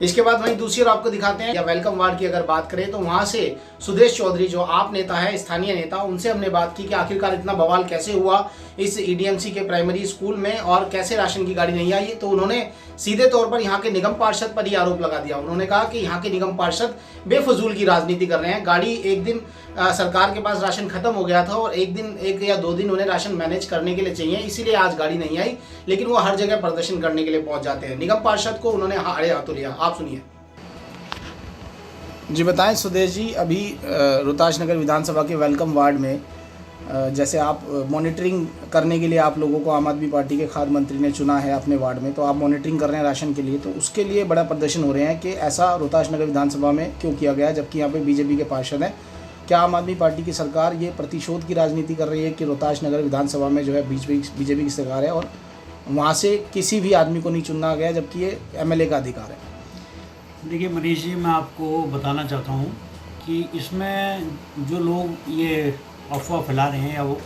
इसके बाद वहीं दूसरी ओर आपको दिखाते हैं या वेलकम वार्ड की अगर बात करें तो वहां से सुदेश चौधरी जो आप नेता है, स्थानीय नेता, उनसे हमने बात की कि आखिरकार इतना बवाल कैसे हुआ इस ईडीएमसी के प्राइमरी स्कूल में और कैसे राशन की गाड़ी नहीं आई। तो उन्होंने सीधे तौर पर यहाँ के निगम पार्षद पर ही आरोप लगा दिया। उन्होंने कहा कि यहाँ के निगम पार्षद बेफजूल की राजनीति कर रहे हैं। गाड़ी एक दिन सरकार के पास राशन खत्म हो गया था और एक या दो दिन उन्हें राशन मैनेज करने के लिए चाहिए, इसीलिए आज गाड़ी नहीं आई, लेकिन वो हर जगह प्रदर्शन करने के लिए पहुंच जाते हैं। निगम पार्षद को उन्होंने आड़े हाथों लिया। आप सुनिए। जी बताएं सुदेश जी, अभी रोहताश नगर विधानसभा के वेलकम वार्ड में जैसे आप मॉनिटरिंग करने के लिए आप लोगों को आम आदमी पार्टी के खाद्य मंत्री ने चुना है अपने वार्ड में, तो आप मॉनिटरिंग कर रहे हैं राशन के लिए, तो उसके लिए बड़ा प्रदर्शन हो रहे हैं कि ऐसा रोहताश नगर विधानसभा में क्यों किया गया जबकि यहाँ पे बीजेपी के पार्षद हैं। क्या आम आदमी पार्टी की सरकार ये प्रतिशोध की राजनीति कर रही है कि रोहताश नगर विधानसभा में जो है बीजेपी की सरकार है और वहाँ से किसी भी आदमी को नहीं चुना गया जबकि ये एमएलए का अधिकार है? देखिए मनीष जी, मैं आपको बताना चाहता हूँ कि इसमें जो लोग ये अफवाह फैला रहे हैं या वो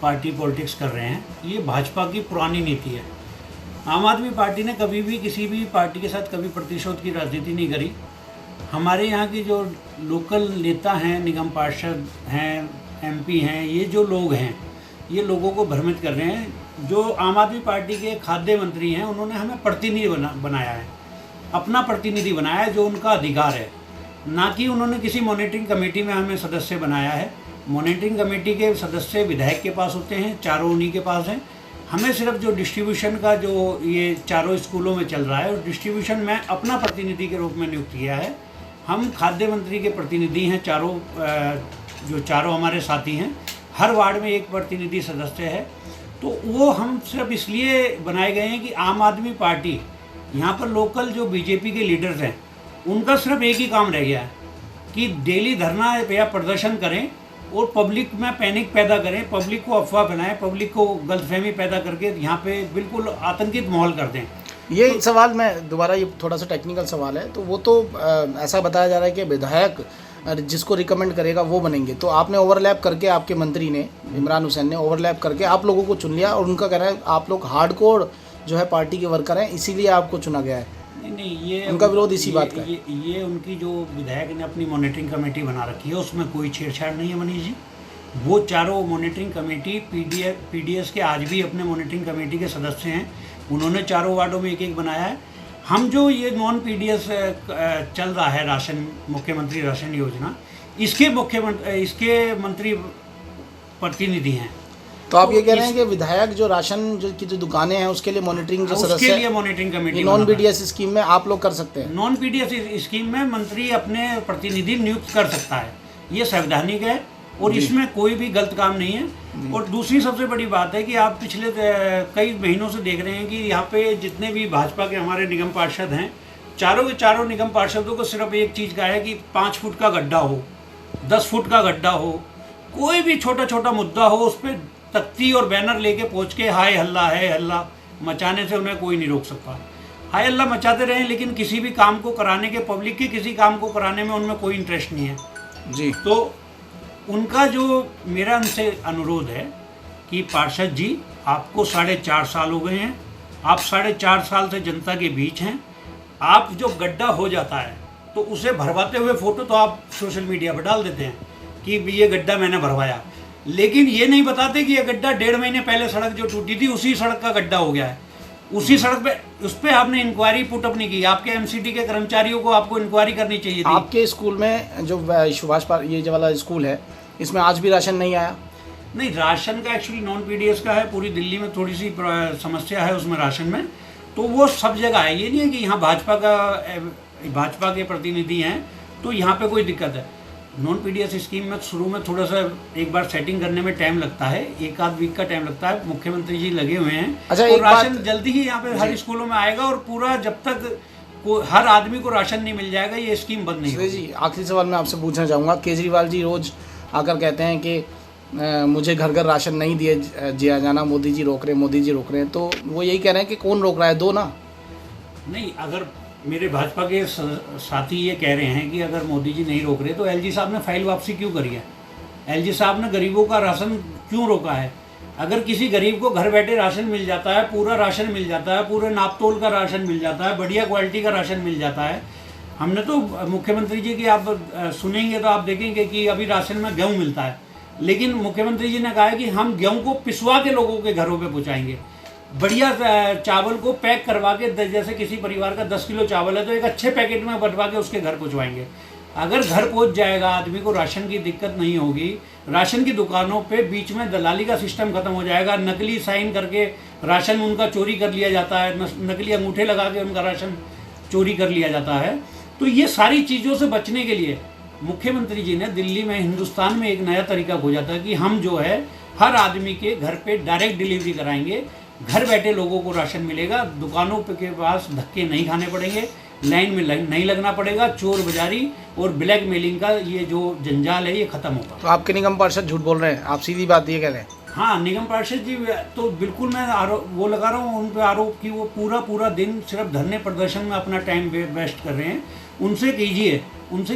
पार्टी पॉलिटिक्स कर रहे हैं, ये भाजपा की पुरानी नीति है। आम आदमी पार्टी ने कभी भी किसी भी पार्टी के साथ कभी प्रतिशोध की राजनीति नहीं करी। हमारे यहाँ की जो लोकल नेता हैं, निगम पार्षद हैं, एमपी हैं, ये जो लोग हैं ये लोगों को भ्रमित कर रहे हैं। जो आम आदमी पार्टी के खाद्य मंत्री हैं उन्होंने हमें प्रतिनिधि बनाया है, अपना प्रतिनिधि बनाया है, जो उनका अधिकार है, ना कि उन्होंने किसी मॉनिटरिंग कमेटी में हमें सदस्य बनाया है। मॉनिटरिंग कमेटी के सदस्य विधायक के पास होते हैं, चारों उन्हीं के पास हैं। हमें सिर्फ जो डिस्ट्रीब्यूशन का जो ये चारों स्कूलों में चल रहा है उस डिस्ट्रीब्यूशन में अपना प्रतिनिधि के रूप में नियुक्त किया है। हम खाद्य मंत्री के प्रतिनिधि हैं, जो चारों हमारे साथी हैं। हर वार्ड में एक प्रतिनिधि सदस्य है, तो वो हम सिर्फ इसलिए बनाए गए हैं कि आम आदमी पार्टी यहाँ पर लोकल जो बीजेपी के लीडर्स हैं उनका सिर्फ एक ही काम रह गया है कि डेली धरना या प्रदर्शन करें और पब्लिक में पैनिक पैदा करें, पब्लिक को अफवाह फैलाएं, पब्लिक को गलतफहमी पैदा करके यहाँ पे बिल्कुल आतंकित माहौल कर दें। ये सवाल मैं दोबारा, ये थोड़ा सा टेक्निकल सवाल है, तो वो तो ऐसा बताया जा रहा है कि विधायक जिसको रिकमेंड करेगा वो बनेंगे, तो आपने ओवरलैप करके, आपके मंत्री ने इमरान हुसैन ने ओवरलैप करके आप लोगों को चुन लिया और उनका कहना है आप लोग हार्डकोर जो है पार्टी के वर्कर हैं, इसीलिए आपको चुना गया है। नहीं, ये उनका विरोध इसी बात का है। ये उनकी जो विधायक ने अपनी मॉनिटरिंग कमेटी बना रखी है उसमें कोई छेड़छाड़ नहीं है मनीष जी। वो चारों मॉनिटरिंग कमेटी पीडीएस के आज भी अपने मॉनिटरिंग कमेटी के सदस्य हैं। उन्होंने चारों वार्डों में एक एक बनाया है। हम जो ये नॉन पीडीएस चल रहा है राशन, मुख्यमंत्री राशन योजना, इसके मंत्री प्रतिनिधि हैं। तो आप ये कह रहे हैं कि विधायक जो राशन की जो दुकानें हैं उसके लिए मॉनिटरिंग जो सदस्य, उसके लिए monitoring committee non PDS scheme में आप लोग कर सकते हैं? नॉन पीडीएस स्कीम में मंत्री अपने प्रतिनिधि नियुक्त कर सकता है, ये संवैधानिक है और इसमें कोई भी गलत काम नहीं है। और दूसरी सबसे बड़ी बात है कि आप पिछले कई महीनों से देख रहे हैं कि यहाँ पे जितने भी भाजपा के हमारे निगम पार्षद हैं, चारों के चारों निगम पार्षदों को सिर्फ एक चीज़ का है कि 5 फुट का गड्ढा हो, 10 फुट का गड्ढा हो, कोई भी छोटा छोटा मुद्दा हो उस पर तख्ती और बैनर लेके पहुँच के हाय हल्ला मचाने से उन्हें कोई नहीं रोक सकता। हाय हल्ला मचाते रहें, लेकिन किसी भी काम को कराने के, पब्लिक के किसी काम को कराने में उनमें कोई इंटरेस्ट नहीं है जी। तो उनका जो मेरा उनसे अनुरोध है कि पार्षद जी, आपको 4.5 साल हो गए हैं, आप 4.5 साल से जनता के बीच हैं। आप जो गड्ढा हो जाता है तो उसे भरवाते हुए फ़ोटो तो आप सोशल मीडिया पर डाल देते हैं कि ये गड्ढा मैंने भरवाया, लेकिन ये नहीं बताते कि ये गड्ढा 1.5 महीने पहले सड़क जो टूटी थी उसी सड़क का गड्ढा हो गया है। उसी सड़क पे, उस पर आपने इंक्वायरी पुट अप नहीं की। आपके एमसीडी के कर्मचारियों को आपको इंक्वायरी करनी चाहिए थी। आपके स्कूल में जो सुभाष ये जो वाला स्कूल है इसमें आज भी राशन नहीं आया? नहीं, राशन का एक्चुअली नॉन पीडीएस का है, पूरी दिल्ली में थोड़ी सी समस्या है उसमें राशन में, तो वो सब जगह है। ये नहीं है कि यहाँ भाजपा के प्रतिनिधि हैं तो यहाँ पे कोई दिक्कत है। नॉन पीडीएस स्कीम में शुरू में थोड़ा सा एक बार सेटिंग करने में टाइम लगता है, 1-8 वीक का टाइम लगता है। मुख्यमंत्री जी लगे हुए हैं। अच्छा, और राशन जल्दी ही यहाँ पे हर स्कूलों में आएगा और पूरा जब तक हर आदमि को राशन नहीं मिल जाएगा ये स्कीम बंद नहीं होगी। जी, आखिरी सवाल मैं आपसे पूछना चाहूँगा, केजरीवाल जी रोज़ आकर कहते हैं कि मुझे घर घर राशन नहीं दिया जाना, मोदी जी रोक रहे हैं, तो वो यही कह रहे हैं कि कौन रोक रहा है, दो ना। नहीं, अगर मेरे भाजपा के साथी ये कह रहे हैं कि अगर मोदी जी नहीं रोक रहे तो एलजी साहब ने फाइल वापसी क्यों करी है? एलजी साहब ने गरीबों का राशन क्यों रोका है? अगर किसी गरीब को घर बैठे राशन मिल जाता है, पूरा राशन मिल जाता है, पूरे नापतोल का राशन मिल जाता है, बढ़िया क्वालिटी का राशन मिल जाता है। हमने तो मुख्यमंत्री जी की आप सुनेंगे तो आप देखेंगे कि अभी राशन में गेहूँ मिलता है, लेकिन मुख्यमंत्री जी ने कहा है कि हम गेहूँ को पिसवा के लोगों के घरों पे पहुँचाएंगे। बढ़िया चावल को पैक करवा के, जैसे किसी परिवार का 10 किलो चावल है तो एक अच्छे पैकेट में बंटवा के उसके घर पहुँचवाएंगे। अगर घर पहुंच जाएगा आदमी को, राशन की दिक्कत नहीं होगी। राशन की दुकानों पे बीच में दलाली का सिस्टम खत्म हो जाएगा। नकली साइन करके राशन उनका चोरी कर लिया जाता है, नकली अंगूठे लगा के उनका राशन चोरी कर लिया जाता है। तो ये सारी चीज़ों से बचने के लिए मुख्यमंत्री जी ने दिल्ली में, हिंदुस्तान में एक नया तरीका खोजा था कि हम जो है हर आदमी के घर पे डायरेक्ट डिलीवरी कराएंगे। घर बैठे लोगों को राशन मिलेगा, दुकानों के पास धक्के नहीं खाने पड़ेंगे, लाइन में नहीं लगना पड़ेगा, चोर बाजारी और ब्लैक मेलिंग का ये जो जंजाल है ये खत्म होगा। तो आपके निगम पार्षद झूठ बोल रहे हैं, आप सीधी बात ये कह रहे हैं? हाँ, निगम पार्षद जी तो बिल्कुल मैं वो लगा रहा हूँ उन पर आरोप कि वो पूरा दिन सिर्फ धरने प्रदर्शन में अपना टाइम वेस्ट कर रहे हैं। उनसे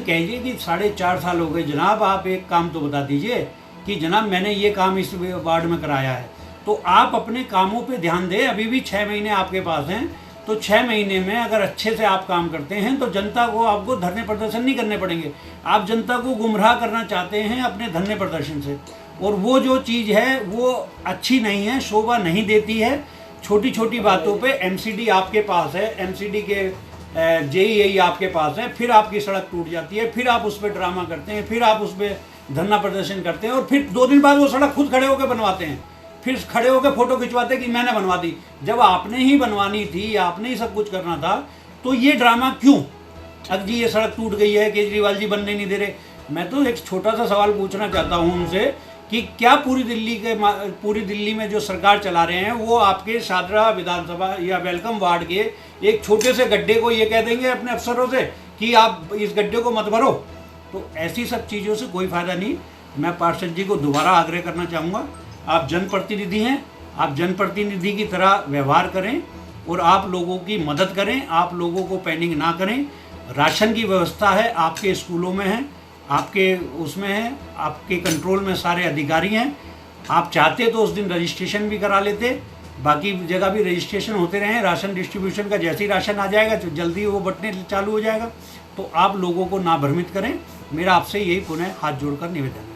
कहिए कि 4.5 साल हो गए जनाब, आप एक काम तो बता दीजिए कि जनाब मैंने ये काम इस वार्ड में कराया है। तो आप अपने कामों पे ध्यान दें। अभी भी 6 महीने आपके पास हैं, तो 6 महीने में अगर अच्छे से आप काम करते हैं तो जनता को, आपको धरने प्रदर्शन नहीं करने पड़ेंगे। आप जनता को गुमराह करना चाहते हैं अपने धरने प्रदर्शन से, और वो जो चीज़ है वो अच्छी नहीं है, शोभा नहीं देती है। छोटी छोटी बातों पे एमसीडी आपके पास है, एमसीडी के जेईई आपके पास है, फिर आपकी सड़क टूट जाती है, फिर आप उस पर ड्रामा करते हैं, फिर आप उस पर धरना प्रदर्शन करते हैं, और फिर 2 दिन बाद वो सड़क खुद खड़े होकर बनवाते हैं, फिर खड़े होकर फोटो खिंचवाते कि मैंने बनवा दी। जब आपने ही बनवानी थी, आपने ही सब कुछ करना था, तो ये ड्रामा क्यों? अब जी ये सड़क टूट गई है, केजरीवाल जी बनने नहीं दे रहे। मैं तो एक छोटा सा सवाल पूछना चाहता हूँ उनसे कि क्या पूरी दिल्ली में जो सरकार चला रहे हैं वो आपके शादरा विधानसभा या वेलकम वार्ड के एक छोटे से गड्ढे को ये कह देंगे अपने अफसरों से कि आप इस गड्ढे को मत भरो? तो ऐसी सब चीज़ों से कोई फ़ायदा नहीं। मैं पार्षद जी को दोबारा आग्रह करना चाहूँगा, आप जनप्रतिनिधि हैं, आप जनप्रतिनिधि की तरह व्यवहार करें और आप लोगों की मदद करें, आप लोगों को पैनिक ना करें। राशन की व्यवस्था है, आपके स्कूलों में है, आपके उसमें है, आपके कंट्रोल में सारे अधिकारी हैं। आप चाहते तो उस दिन रजिस्ट्रेशन भी करा लेते, बाकी जगह भी रजिस्ट्रेशन होते रहे। राशन डिस्ट्रीब्यूशन का जैसे ही राशन आ जाएगा तो जल्दी वो बंटने चालू हो जाएगा। तो आप लोगों को ना भ्रमित करें, मेरा आपसे यही पुनः हाथ जोड़कर निवेदन है।